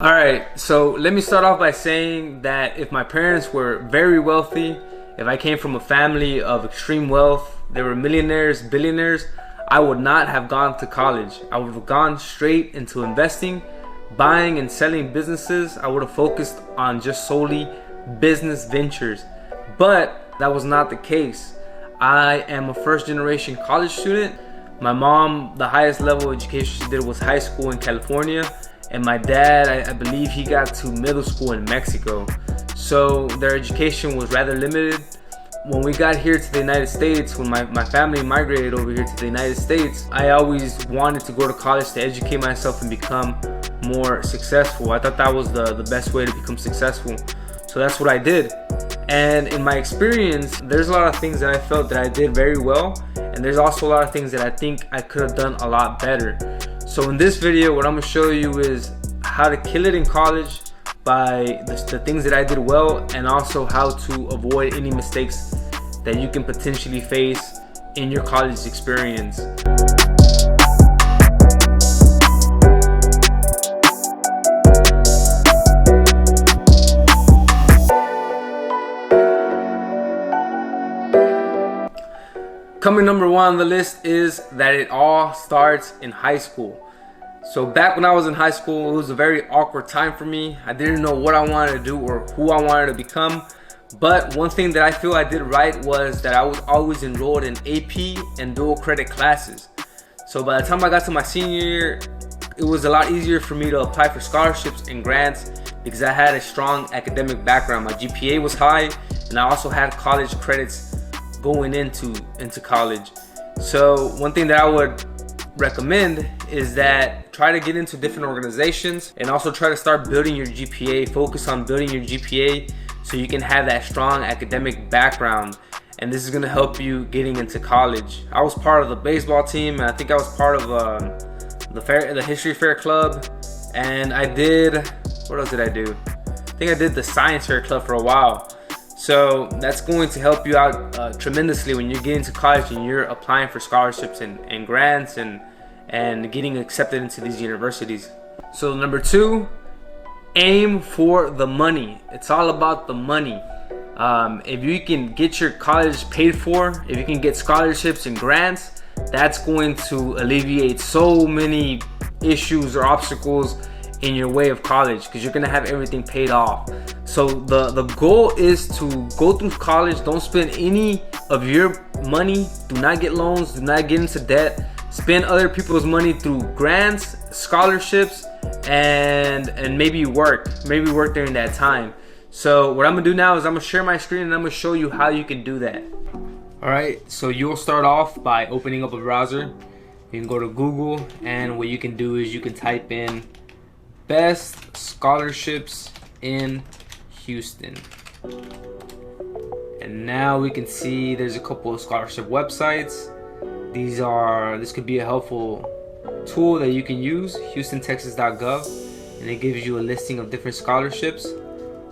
All right, so let me start off by saying that if my parents were very wealthy, if I came from a family of extreme wealth, they were millionaires, billionaires, I would not have gone to college. I would have gone straight into investing, buying and selling businesses. I would have focused on just solely business ventures. But that was not the case. I am a first generation college student. My mom, the highest level of education she did was high school in California. And my dad, I believe he got to middle school in Mexico. So their education was rather limited. When we got here to the United States, when my family migrated over here to the United States, I always wanted to go to college to educate myself and become more successful. I thought that was the best way to become successful. So that's what I did. And in my experience, there's a lot of things that I felt that I did very well. And there's also a lot of things that I think I could have done a lot better. So in this video, what I'm going to show you is how to kill it in college by the things that I did well, and also how to avoid any mistakes that you can potentially face in your college experience. Coming number one on the list is that it all starts in high school. So back when I was in high school, it was a very awkward time for me. I didn't know what I wanted to do or who I wanted to become. But one thing that I feel I did right was that I was always enrolled in AP and dual credit classes. So by the time I got to my senior year, it was a lot easier for me to apply for scholarships and grants because I had a strong academic background. My GPA was high, and I also had college credits going into college. So one thing that I would recommend is that try to get into different organizations and also try to start building your GPA. Focus on building your GPA so you can have that strong academic background, and this is going to help you getting into college. I was part of the baseball team, and I think I was part of the history fair club, and I did, what else did I do? I think I did the science fair club for a while. So that's going to help you out tremendously when you get into college and you're applying for scholarships and grants and getting accepted into these universities. So number two, aim for the money. It's all about the money. If you can get your college paid for, if you can get scholarships and grants, that's going to alleviate so many issues or obstacles in your way of college, because you're gonna have everything paid off. So the goal is to go through college. Don't spend any of your money. Do not get loans. Do not get into debt. Spend other people's money through grants, scholarships, and maybe work during that time. So what I'm gonna do now is I'm gonna share my screen and I'm gonna show you how you can do that. All right, so you'll start off by opening up a browser. You can go to Google, and what you can do is you can type in best scholarships in Houston, and now we can see there's a couple of scholarship websites. This could be a helpful tool that you can use, HoustonTexas.gov, and it gives you a listing of different scholarships.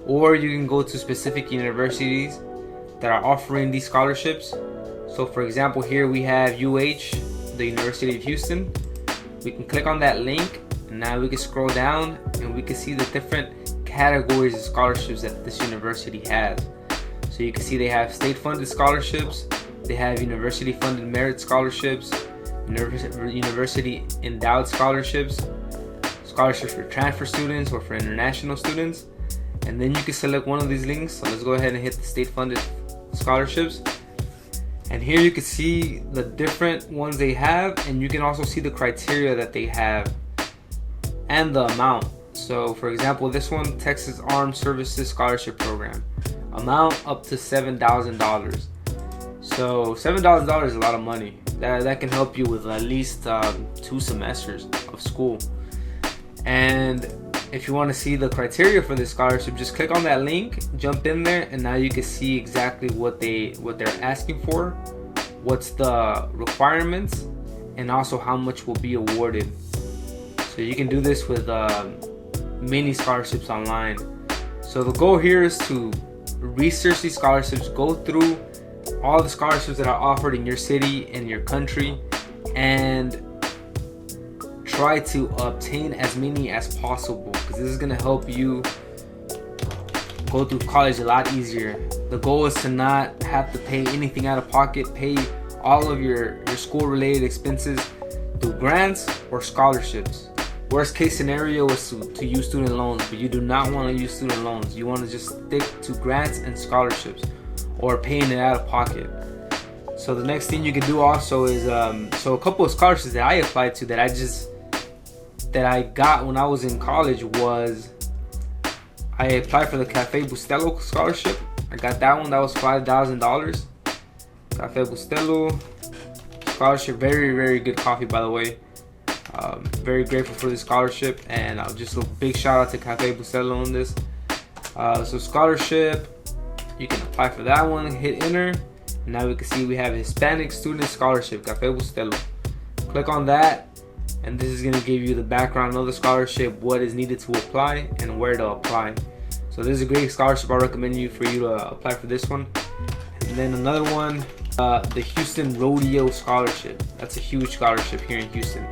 Or you can go to specific universities that are offering these scholarships. So for example, here we have UH, the University of Houston. We can click on that link, and now we can scroll down and we can see the different categories of scholarships that this university has. So you can see they have state-funded scholarships, they have university-funded merit scholarships, university endowed scholarships, scholarships for transfer students or for international students. And then you can select one of these links. So let's go ahead and hit the state-funded scholarships. And here you can see the different ones they have, and you can also see the criteria that they have and the amount. So for example, this one, Texas Armed Services Scholarship Program, amount up to $7,000. So $7,000 is a lot of money. That can help you with at least 2 semesters of school. And if you want to see the criteria for this scholarship, just click on that link, jump in there, and now you can see exactly what they're asking for, what's the requirements, and also how much will be awarded. So you can do this with many scholarships online. So the goal here is to research these scholarships, go through all the scholarships that are offered in your city and your country, and try to obtain as many as possible. because this is going to help you go through college a lot easier. The goal is to not have to pay anything out of pocket, pay all of your school related expenses through grants or scholarships. Worst case scenario is to use student loans, but you do not want to use student loans. You want to just stick to grants and scholarships or paying it out of pocket. So the next thing you can do also is so a couple of scholarships that I applied to that I got when I was in college was I applied for the Cafe Bustelo scholarship. I got that one. That was $5,000. Cafe Bustelo scholarship, very good coffee, by the way. Very grateful for this scholarship, and I'll just a big shout out to Cafe Bustelo on this. So scholarship, you can apply for that one. Hit enter, and now we can see we have Hispanic Student Scholarship, Cafe Bustelo. Click on that, and this is going to give you the background of the scholarship, what is needed to apply, and where to apply. So this is a great scholarship. I recommend for you to apply for this one. And then another one, the Houston Rodeo Scholarship. That's a huge scholarship here in Houston.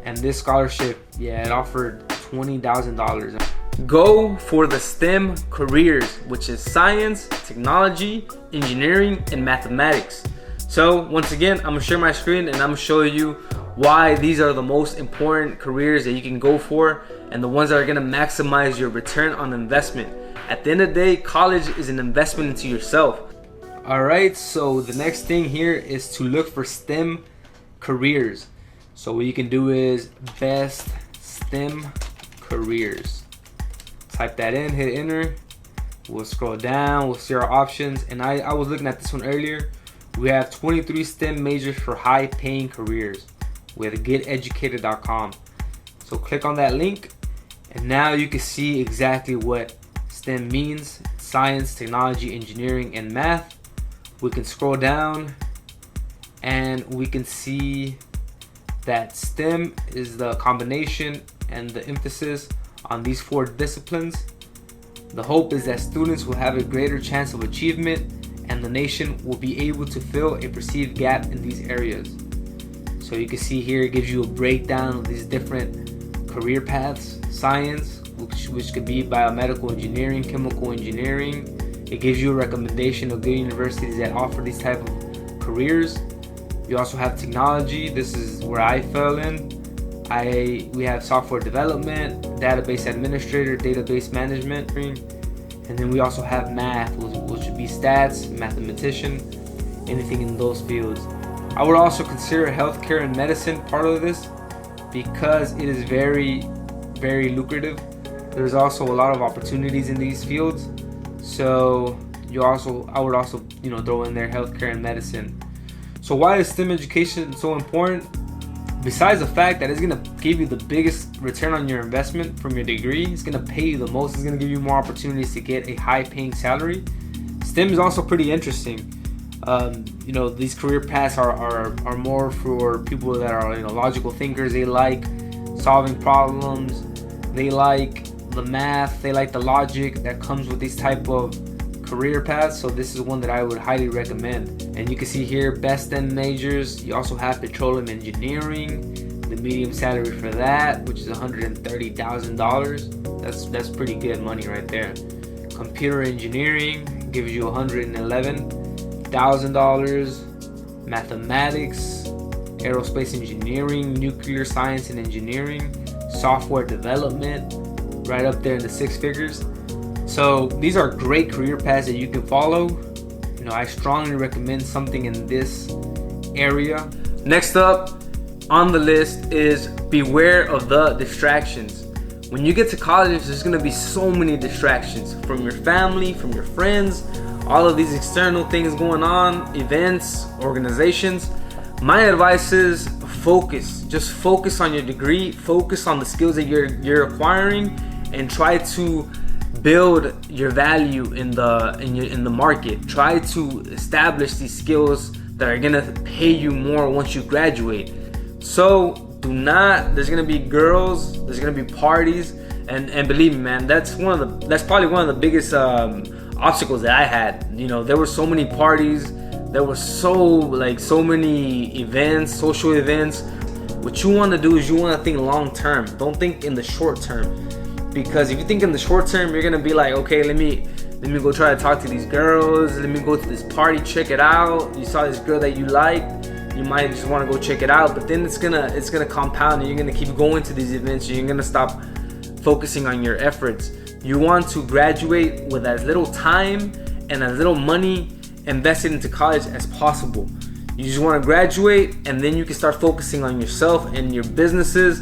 And this scholarship, it offered $20,000. Go for the STEM careers, which is science, technology, engineering, and mathematics. So once again, I'm gonna share my screen and I'm gonna show you why these are the most important careers that you can go for and the ones that are gonna maximize your return on investment. At the end of the day, college is an investment into yourself. Alright, so the next thing here is to look for STEM careers. So what you can do is best STEM careers. Type that in, hit enter. We'll scroll down, we'll see our options. And I was looking at this one earlier. We have 23 STEM majors for high paying careers with geteducated.com. So click on that link and now you can see exactly what STEM means: science, technology, engineering, and math. We can scroll down and we can see that STEM is the combination and the emphasis on these 4 disciplines. The hope is that students will have a greater chance of achievement and the nation will be able to fill a perceived gap in these areas. So you can see here it gives you a breakdown of these different career paths. Science, which could be biomedical engineering, chemical engineering. It gives you a recommendation of good universities that offer these type of careers. You also have technology. This is where I fell in. We have software development, database administrator, database management, and then we also have math, which would be stats, mathematician, anything in those fields. I would also consider healthcare and medicine part of this because it is very lucrative. There's also a lot of opportunities in these fields. So I would also throw in there healthcare and medicine. So why is STEM education so important? Besides the fact that it's going to give you the biggest return on your investment from your degree, it's going to pay you the most, it's going to give you more opportunities to get a high paying salary. STEM is also pretty interesting. These career paths are more for people that are logical thinkers. They like solving problems, they like the math, they like the logic that comes with these type of career paths. So this is one that I would highly recommend. And you can see here best STEM majors. You also have petroleum engineering, the medium salary for that, which is $130,000. That's pretty good money right there. Computer engineering gives you $111,000. Mathematics, aerospace engineering, nuclear science and engineering, software development, right up there in the 6 figures. So these are great career paths that you can follow. I strongly recommend something in this area. Next up on the list is beware of the distractions. When you get to college, there's going to be so many distractions from your family, from your friends, all of these external things going on, events, organizations. My advice is focus. Just focus on your degree, focus on the skills that you're acquiring, and try to build your value in the market. Try to establish these skills that are gonna pay you more once you graduate. So there's gonna be girls, there's gonna be parties, and believe me, man, that's probably one of the biggest obstacles that I had. There were so many parties, there were so many events, social events. What you want to do is you want to think long term. Don't think in the short term. Because if you think in the short term, you're gonna be like, okay, let me go try to talk to these girls, let me go to this party, check it out. You saw this girl that you like, you might just want to go check it out, but then it's gonna compound and you're gonna keep going to these events and you're gonna stop focusing on your efforts. You want to graduate with as little time and as little money invested into college as possible. You just want to graduate, and then you can start focusing on yourself and your businesses,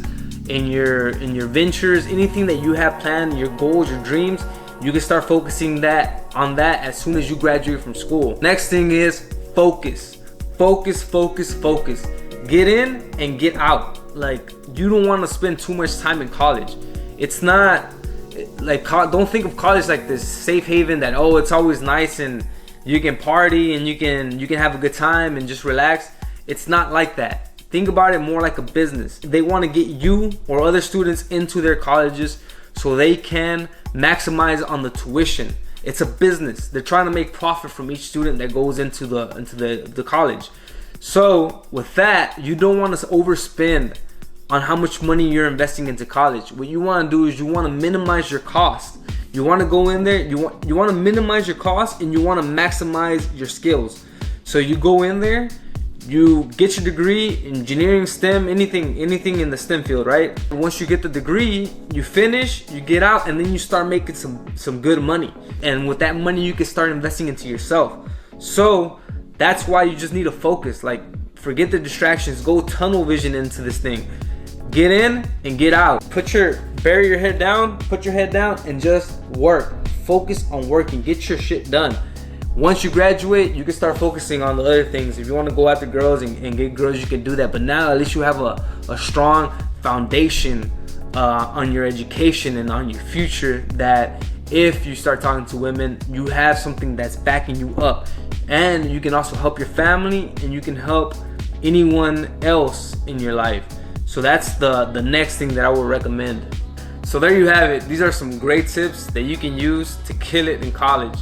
in your ventures, anything that you have planned, your goals, your dreams. You can start focusing on that as soon as you graduate from school. Next thing is focus. Focus. Get in and get out. Like, you don't want to spend too much time in college. It's not like, don't think of college like this safe haven that, oh, it's always nice and you can party and you can have a good time and just relax. It's not like that. Think about it more like a business. They want to get you or other students into their colleges so they can maximize on the tuition. It's a business. They're trying to make profit from each student that goes into the college. So with that, you don't want to overspend on how much money you're investing into college. What you want to do is you want to minimize your cost. You want to go in there, you want to minimize your cost, and you want to maximize your skills. So you go in there, you get your degree, engineering, STEM, anything in the STEM field, right? And once you get the degree, you finish, you get out, and then you start making some good money. And with that money, you can start investing into yourself. So that's why you just need to focus. Like, forget the distractions, go tunnel vision into this thing. Get in and get out. Bury your head down, put your head down, and just work. Focus on working, get your shit done. Once you graduate, you can start focusing on the other things. If you want to go after girls and get girls, you can do that. But now at least you have a strong foundation on your education and on your future, that if you start talking to women, you have something that's backing you up. And you can also help your family, and you can help anyone else in your life. So that's the next thing that I would recommend. So there you have it. These are some great tips that you can use to kill it in college.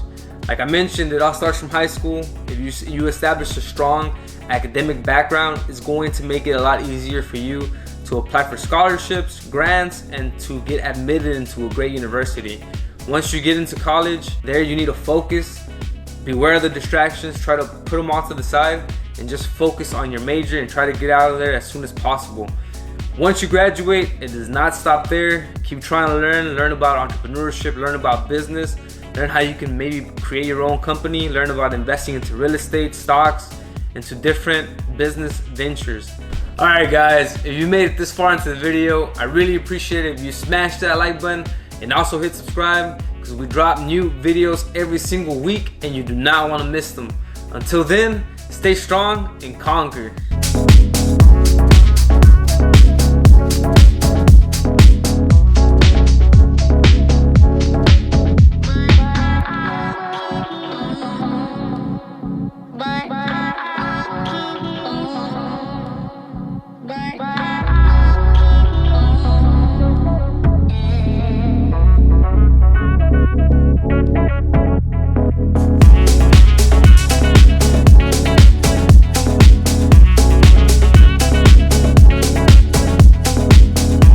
Like I mentioned, it all starts from high school. If you establish a strong academic background, it's going to make it a lot easier for you to apply for scholarships, grants, and to get admitted into a great university. Once you get into college, there you need to focus. Beware of the distractions. Try to put them off to the side and just focus on your major and try to get out of there as soon as possible. Once you graduate, it does not stop there. Keep trying to learn about entrepreneurship, learn about business, learn how you can maybe create your own company, learn about investing into real estate, stocks, into different business ventures. All right, guys, if you made it this far into the video, I really appreciate it if you smash that like button and also hit subscribe, because we drop new videos every single week and you do not want to miss them. Until then, stay strong and conquer.